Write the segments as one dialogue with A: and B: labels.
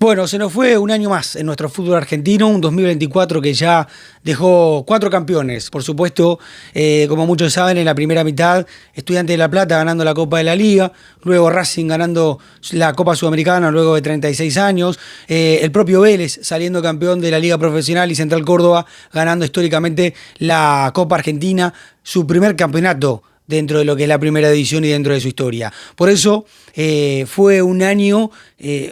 A: Bueno, se nos fue un año más en nuestro fútbol argentino, un 2024 que ya dejó 4 campeones. Por supuesto, como muchos saben, en la primera mitad, Estudiantes de La Plata ganando la Copa de la Liga, luego Racing ganando la Copa Sudamericana luego de 36 años, el propio Vélez saliendo campeón de la Liga Profesional y Central Córdoba ganando históricamente la Copa Argentina, su primer campeonato dentro de lo que es la primera división y dentro de su historia. Por eso fue un año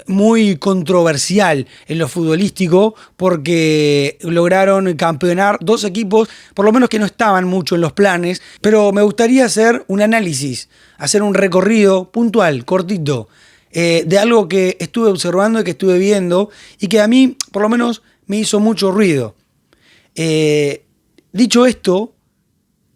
A: muy controversial en lo futbolístico porque lograron campeonar 2 equipos, por lo menos que no estaban mucho en los planes, pero me gustaría hacer un análisis, hacer un recorrido puntual, cortito, de algo que estuve observando y que estuve viendo y que a mí, por lo menos, me hizo mucho ruido. Dicho esto,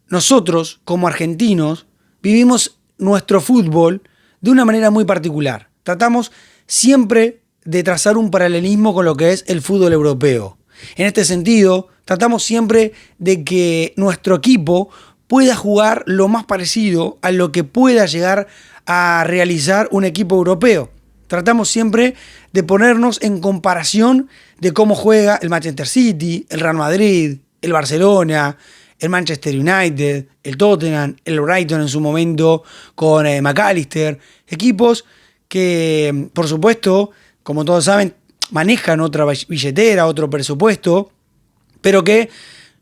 A: nosotros, como argentinos, vivimos nuestro fútbol de una manera muy particular. Tratamos siempre de trazar un paralelismo con lo que es el fútbol europeo. En este sentido, tratamos siempre de que nuestro equipo pueda jugar lo más parecido a lo que pueda llegar a realizar un equipo europeo. Tratamos siempre de ponernos en comparación de cómo juega el Manchester City, el Real Madrid, el Barcelona, el Manchester United, el Tottenham, el Brighton en su momento con McAllister, equipos que, por supuesto, como todos saben, manejan otra billetera, otro presupuesto, pero que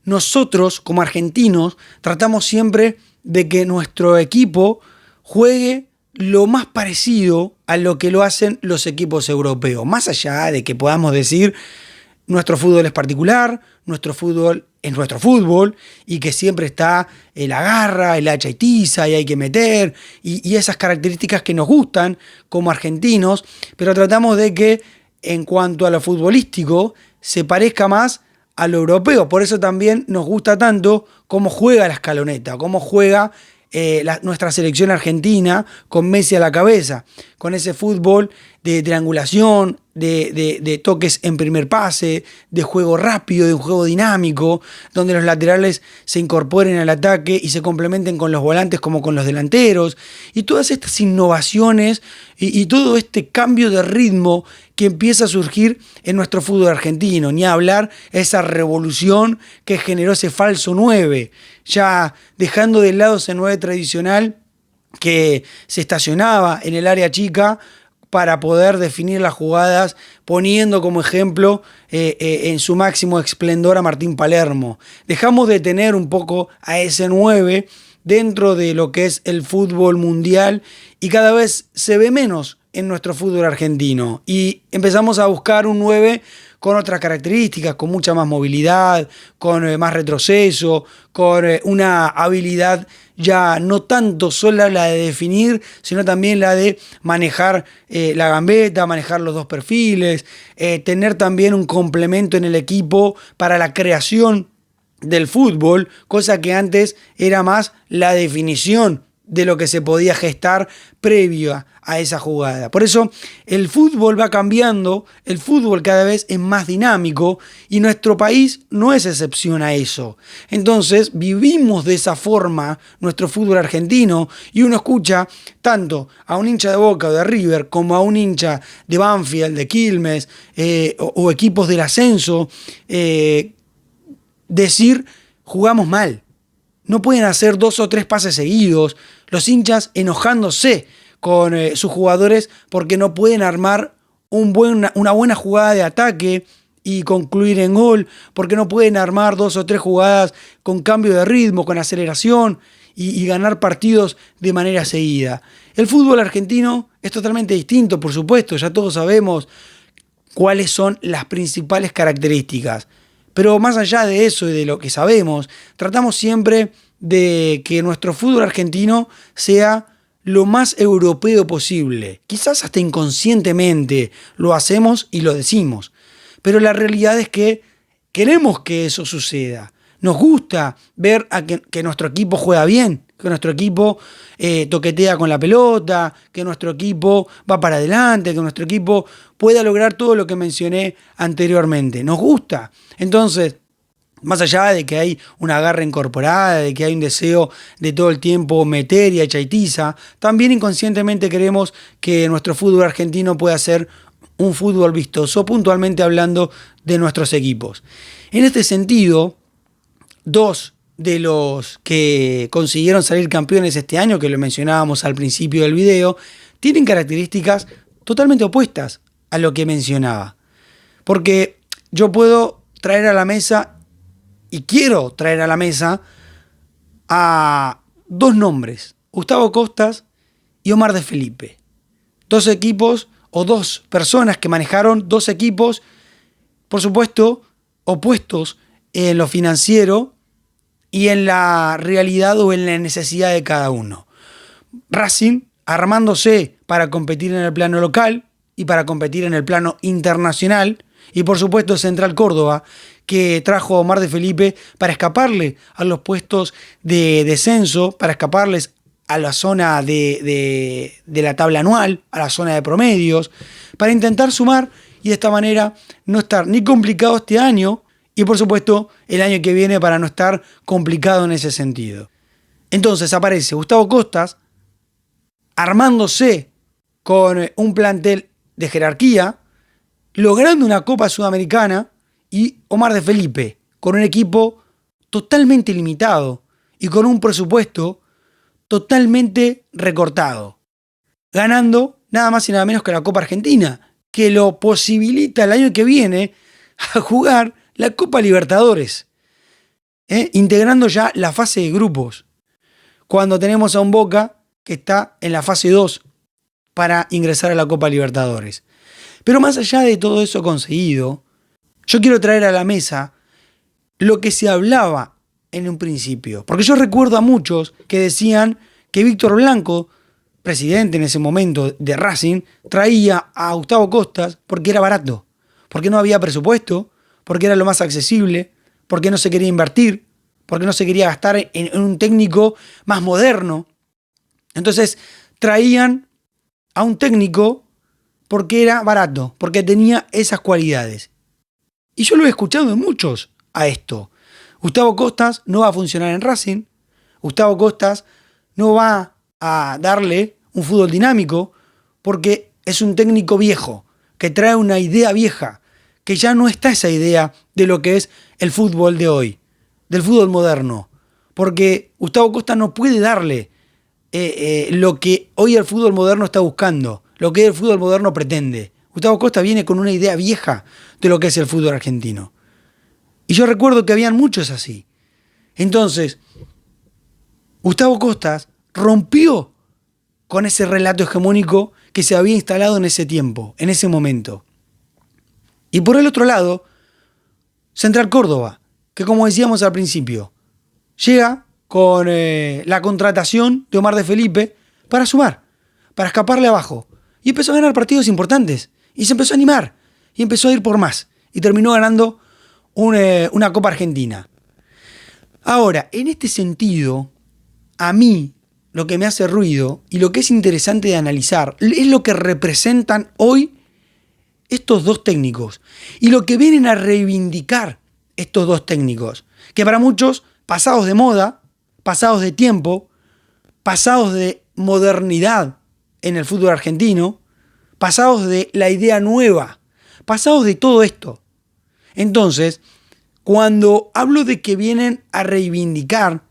A: nosotros, como argentinos, tratamos siempre de que nuestro equipo juegue lo más parecido a lo que lo hacen los equipos europeos, más allá de que podamos decir nuestro fútbol es particular, nuestro fútbol es nuestro fútbol y que siempre está la garra, el hacha y tiza y hay que meter y esas características que nos gustan como argentinos, pero tratamos de que en cuanto a lo futbolístico se parezca más a lo europeo. Por eso también nos gusta tanto cómo juega la escaloneta, cómo juega nuestra selección argentina con Messi a la cabeza, con ese fútbol de triangulación, de toques en primer pase, de juego rápido, de un juego dinámico, donde los laterales se incorporen al ataque y se complementen con los volantes como con los delanteros, y todas estas innovaciones y todo este cambio de ritmo que empieza a surgir en nuestro fútbol argentino, ni hablar esa revolución que generó ese falso 9, ya dejando de lado ese 9 tradicional que se estacionaba en el área chica para poder definir las jugadas, poniendo como ejemplo en su máximo esplendor a Martín Palermo. Dejamos de tener un poco a ese 9 dentro de lo que es el fútbol mundial y cada vez se ve menos en nuestro fútbol argentino. Y empezamos a buscar un 9 con otras características, con mucha más movilidad, con más retroceso, con una habilidad ya no tanto solo la de definir, sino también la de manejar la gambeta, manejar los dos perfiles, tener también un complemento en el equipo para la creación del fútbol, cosa que antes era más la definición de lo que se podía gestar previo a esa jugada. Por eso el fútbol va cambiando, el fútbol cada vez es más dinámico y nuestro país no es excepción a eso. Entonces vivimos de esa forma nuestro fútbol argentino y uno escucha tanto a un hincha de Boca o de River como a un hincha de Banfield, de Quilmes o equipos del ascenso decir jugamos mal. No pueden hacer 2 o 3 pases seguidos, los hinchas enojándose con sus jugadores porque no pueden armar una buena jugada de ataque y concluir en gol, porque no pueden armar 2 o 3 jugadas con cambio de ritmo, con aceleración y ganar partidos de manera seguida. El fútbol argentino es totalmente distinto, por supuesto, ya todos sabemos cuáles son las principales características. Pero más allá de eso y de lo que sabemos, tratamos siempre de que nuestro fútbol argentino sea lo más europeo posible. Quizás hasta inconscientemente lo hacemos y lo decimos. Pero la realidad es que queremos que eso suceda. Nos gusta ver que nuestro equipo juega bien, que nuestro equipo toquetea con la pelota, que nuestro equipo va para adelante, que nuestro equipo pueda lograr todo lo que mencioné anteriormente. Nos gusta. Entonces, más allá de que hay una garra incorporada, de que hay un deseo de todo el tiempo meter y echar y tiza, también inconscientemente queremos que nuestro fútbol argentino pueda ser un fútbol vistoso, puntualmente hablando de nuestros equipos. En este sentido, dos de los que consiguieron salir campeones este año, que lo mencionábamos al principio del video, tienen características totalmente opuestas a lo que mencionaba. Porque yo puedo traer a la mesa, y quiero traer a la mesa, a dos nombres, Gustavo Costas y Omar de Felipe. Dos equipos o dos personas que manejaron dos equipos, por supuesto, opuestos en lo financiero y en la realidad o en la necesidad de cada uno. Racing armándose para competir en el plano local y para competir en el plano internacional, y por supuesto Central Córdoba, que trajo a Omar de Felipe para escaparle a los puestos de descenso, para escaparles a la zona de la tabla anual, a la zona de promedios, para intentar sumar y de esta manera no estar ni complicado este año y por supuesto el año que viene para no estar complicado en ese sentido. Entonces aparece Gustavo Costas armándose con un plantel de jerarquía, logrando una Copa Sudamericana, y Omar de Felipe con un equipo totalmente limitado y con un presupuesto totalmente recortado, ganando nada más y nada menos que la Copa Argentina, que lo posibilita el año que viene a jugar la Copa Libertadores, integrando ya la fase de grupos, cuando tenemos a un Boca que está en la fase 2 para ingresar a la Copa Libertadores. Pero más allá de todo eso conseguido, yo quiero traer a la mesa lo que se hablaba en un principio. Porque yo recuerdo a muchos que decían que Víctor Blanco, presidente en ese momento de Racing, traía a Gustavo Costas porque era barato, porque no había presupuesto, porque era lo más accesible, porque no se quería invertir, porque no se quería gastar en un técnico más moderno. Entonces traían a un técnico porque era barato, porque tenía esas cualidades. Y yo lo he escuchado de muchos a esto. Gustavo Costas no va a funcionar en Racing. Gustavo Costas no va a darle un fútbol dinámico porque es un técnico viejo, que trae una idea vieja, que ya no está esa idea de lo que es el fútbol de hoy, del fútbol moderno. Porque Gustavo Costas no puede darle lo que hoy el fútbol moderno está buscando, lo que el fútbol moderno pretende. Gustavo Costas viene con una idea vieja de lo que es el fútbol argentino. Y yo recuerdo que habían muchos así. Entonces, Gustavo Costas rompió con ese relato hegemónico que se había instalado en ese tiempo, en ese momento. Y por el otro lado, Central Córdoba, que como decíamos al principio, llega con la contratación de Omar de Felipe para sumar, para escaparle abajo. Y empezó a ganar partidos importantes. Y se empezó a animar. Y empezó a ir por más. Y terminó ganando una Copa Argentina. Ahora, en este sentido, a mí lo que me hace ruido y lo que es interesante de analizar es lo que representan hoy estos dos técnicos. Y lo que vienen a reivindicar estos dos técnicos. Que para muchos, pasados de moda, pasados de tiempo, pasados de modernidad en el fútbol argentino, pasados de la idea nueva, pasados de todo esto. Entonces, cuando hablo de que vienen a reivindicar,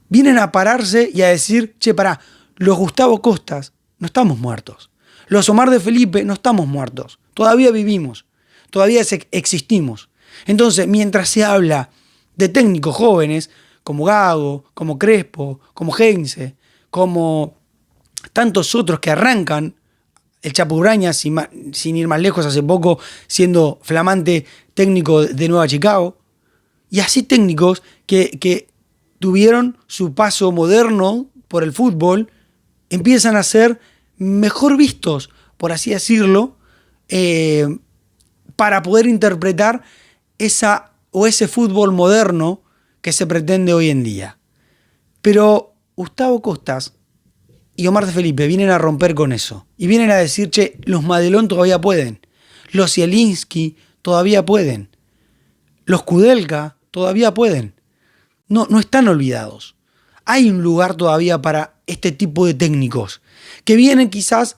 A: vienen a pararse y a decir, che, pará, los Gustavo Costas no estamos muertos, los Omar de Felipe no estamos muertos, todavía vivimos, todavía existimos. Entonces, mientras se habla de técnicos jóvenes, como Gago, como Crespo, como Heinze, como tantos otros que arrancan, el Chapo Uraña, sin ir más lejos, hace poco siendo flamante técnico de Nueva Chicago, y así técnicos que tuvieron su paso moderno por el fútbol, empiezan a ser mejor vistos, por así decirlo, para poder interpretar ese fútbol moderno que se pretende hoy en día. Pero Gustavo Costas y Omar de Felipe vienen a romper con eso. Y vienen a decir, che, los Madelón todavía pueden. Los Zielinski todavía pueden. Los Kudelka todavía pueden. No están olvidados. Hay un lugar todavía para este tipo de técnicos que vienen quizás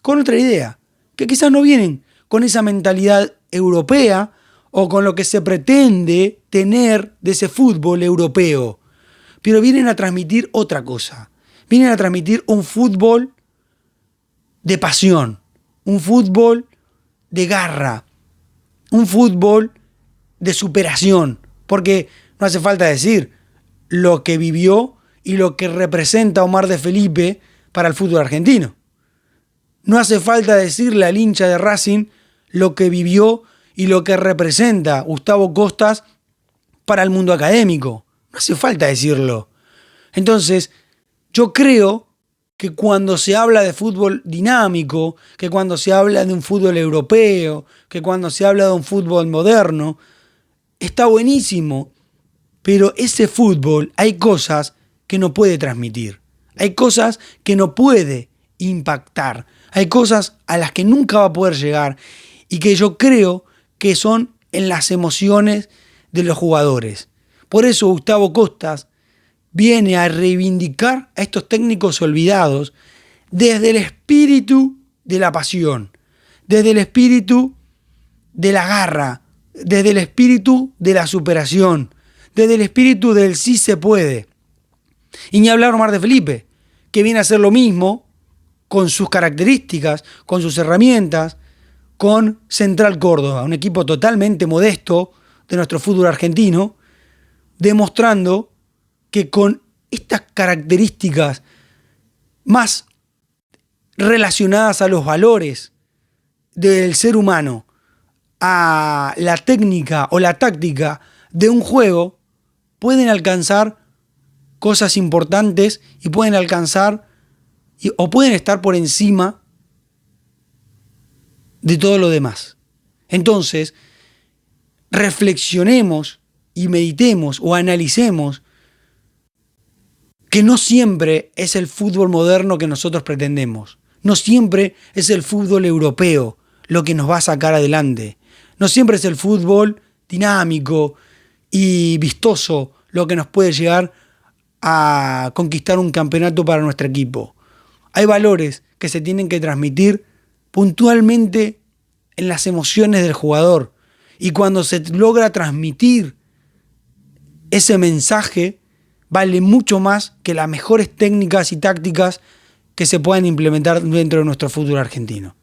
A: con otra idea, que quizás no vienen con esa mentalidad europea o con lo que se pretende tener de ese fútbol europeo, pero vienen a transmitir otra cosa. Vienen a transmitir un fútbol de pasión, un fútbol de garra, un fútbol de superación, porque no hace falta decir lo que vivió y lo que representa Omar de Felipe para el fútbol argentino. No hace falta decirle al hincha de Racing lo que vivió y lo que representa Gustavo Costas para el mundo académico. No hace falta decirlo. Entonces, yo creo que cuando se habla de fútbol dinámico, que cuando se habla de un fútbol europeo, que cuando se habla de un fútbol moderno, está buenísimo, pero ese fútbol hay cosas que no puede transmitir, hay cosas que no puede impactar, hay cosas a las que nunca va a poder llegar y que yo creo que son en las emociones de los jugadores. Por eso Gustavo Costas viene a reivindicar a estos técnicos olvidados desde el espíritu de la pasión, desde el espíritu de la garra, desde el espíritu de la superación, desde el espíritu del sí se puede. Y ni hablar Omar de Felipe, que viene a hacer lo mismo con sus características, con sus herramientas, con Central Córdoba, un equipo totalmente modesto de nuestro fútbol argentino, demostrando que con estas características más relacionadas a los valores del ser humano, a la técnica o la táctica de un juego, pueden alcanzar cosas importantes y pueden alcanzar o pueden estar por encima de todo lo demás. Entonces, reflexionemos y meditemos o analicemos que no siempre es el fútbol moderno que nosotros pretendemos. No siempre es el fútbol europeo lo que nos va a sacar adelante. No siempre es el fútbol dinámico y vistoso lo que nos puede llegar a conquistar un campeonato para nuestro equipo. Hay valores que se tienen que transmitir puntualmente en las emociones del jugador. Y cuando se logra transmitir ese mensaje, vale mucho más que las mejores técnicas y tácticas que se puedan implementar dentro de nuestro fútbol argentino.